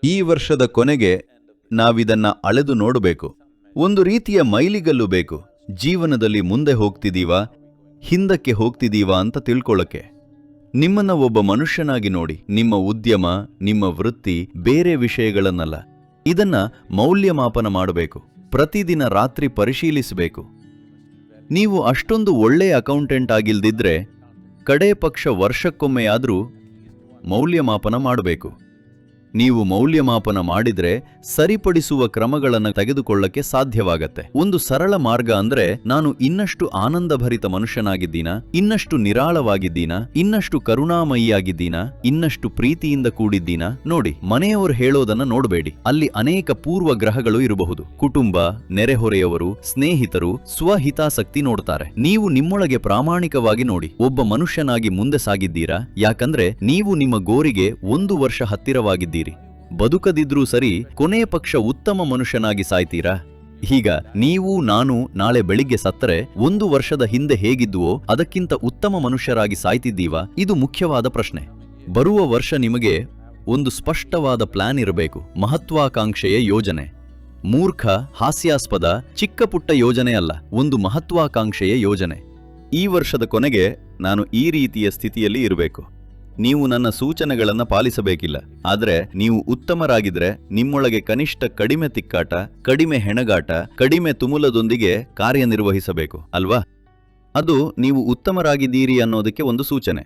ಈ ವರ್ಷದ ಕೊನೆಗೆ ನಾವಿದನ್ನ ಅಳೆದು ನೋಡಬೇಕು. ಒಂದು ರೀತಿಯ ಮೈಲಿಗಲ್ಲು ಬೇಕು. ಜೀವನದಲ್ಲಿ ಮುಂದೆ ಹೋಗ್ತಿದೀವಾ, ಹಿಂದಕ್ಕೆ ಹೋಗ್ತಿದೀವಾ ಅಂತ ತಿಳ್ಕೊಳ್ಳಕ್ಕೆ. ನಿಮ್ಮನ್ನ ಒಬ್ಬ ಮನುಷ್ಯನಾಗಿ ನೋಡಿ. ನಿಮ್ಮ ಉದ್ಯಮ, ನಿಮ್ಮ ವೃತ್ತಿ, ಬೇರೆ ವಿಷಯಗಳನ್ನಲ್ಲ. ಇದನ್ನ ಮೌಲ್ಯಮಾಪನ ಮಾಡಬೇಕು. ಪ್ರತಿದಿನ ರಾತ್ರಿ ಪರಿಶೀಲಿಸಬೇಕು. ನೀವು ಅಷ್ಟೊಂದು ಒಳ್ಳೆಯ ಅಕೌಂಟೆಂಟ್ ಆಗಿಲ್ದಿದ್ರೆ ಕಡೇ ಪಕ್ಷ ವರ್ಷಕ್ಕೊಮ್ಮೆಯಾದ್ರೂ ಮೌಲ್ಯಮಾಪನ ಮಾಡಬೇಕು. ನೀವು ಮೌಲ್ಯಮಾಪನ ಮಾಡಿದ್ರೆ ಸರಿಪಡಿಸುವ ಕ್ರಮಗಳನ್ನು ತೆಗೆದುಕೊಳ್ಳಕ್ಕೆ ಸಾಧ್ಯವಾಗತ್ತೆ. ಒಂದು ಸರಳ ಮಾರ್ಗ ಅಂದ್ರೆ, ನಾನು ಇನ್ನಷ್ಟು ಆನಂದಭರಿತ ಮನುಷ್ಯನಾಗಿದ್ದೀನಾ, ಇನ್ನಷ್ಟು ನಿರಾಳವಾಗಿದ್ದೀನಾ, ಇನ್ನಷ್ಟು ಕರುಣಾಮಯಿಯಾಗಿದ್ದೀನಾ, ಇನ್ನಷ್ಟು ಪ್ರೀತಿಯಿಂದ ಕೂಡಿದ್ದೀನಾ ನೋಡಿ. ಮನೆಯವರು ಹೇಳೋದನ್ನ ನೋಡಬೇಡಿ. ಅಲ್ಲಿ ಅನೇಕ ಪೂರ್ವ ಗ್ರಹಗಳು ಇರಬಹುದು. ಕುಟುಂಬ, ನೆರೆಹೊರೆಯವರು, ಸ್ನೇಹಿತರು ಸ್ವಹಿತಾಸಕ್ತಿ ನೋಡ್ತಾರೆ. ನೀವು ನಿಮ್ಮೊಳಗೆ ಪ್ರಾಮಾಣಿಕವಾಗಿ ನೋಡಿ. ಒಬ್ಬ ಮನುಷ್ಯನಾಗಿ ಮುಂದೆ ಸಾಗಿದ್ದೀರಾ? ಯಾಕಂದ್ರೆ ನೀವು ನಿಮ್ಮ ಗೋರಿಗೆ 1 ವರ್ಷ ಹತ್ತಿರವಾಗಿದ್ದೀರಿ. ಬದುಕದಿದ್ರೂ ಸರಿ, ಕೊನೆ ಪಕ್ಷ ಉತ್ತಮ ಮನುಷ್ಯನಾಗಿ ಸಾಯ್ತೀರಾ? ಈಗ ನೀವು ನಾನು ನಾಳೆ ಬೆಳಿಗ್ಗೆ ಸತ್ತರೆ 1 ವರ್ಷದ ಹಿಂದೆ ಹೇಗಿದ್ದುವೋ ಅದಕ್ಕಿಂತ ಉತ್ತಮ ಮನುಷ್ಯರಾಗಿ ಸಾಯ್ತಿದ್ದೀವಾ? ಇದು ಮುಖ್ಯವಾದ ಪ್ರಶ್ನೆ. ಬರುವ ವರ್ಷ ನಿಮಗೆ ಒಂದು ಸ್ಪಷ್ಟವಾದ ಪ್ಲಾನ್ ಇರಬೇಕು. ಮಹತ್ವಾಕಾಂಕ್ಷೆಯ ಯೋಜನೆ. ಮೂರ್ಖ, ಹಾಸ್ಯಾಸ್ಪದ, ಚಿಕ್ಕ ಪುಟ್ಟ ಯೋಜನೆ ಅಲ್ಲ, ಒಂದು ಮಹತ್ವಾಕಾಂಕ್ಷೆಯ ಯೋಜನೆ. ಈ ವರ್ಷದ ಕೊನೆಗೆ ನಾನು ಈ ರೀತಿಯ ಸ್ಥಿತಿಯಲ್ಲಿ ಇರಬೇಕು. ನೀವು ನನ್ನ ಸೂಚನೆಗಳನ್ನು ಪಾಲಿಸಬೇಕಿಲ್ಲ, ಆದರೆ ನೀವು ಉತ್ತಮರಾಗಿದ್ರೆ ನಿಮ್ಮೊಳಗೆ ಕನಿಷ್ಠ ಕಡಿಮೆ ತಿಕ್ಕಾಟ, ಕಡಿಮೆ ಹೆಣಗಾಟ, ಕಡಿಮೆ ತುಮುಲದೊಂದಿಗೆ ಕಾರ್ಯನಿರ್ವಹಿಸಬೇಕು ಅಲ್ವಾ? ಅದು ನೀವು ಉತ್ತಮರಾಗಿದ್ದೀರಿ ಅನ್ನೋದಕ್ಕೆ ಒಂದು ಸೂಚನೆ.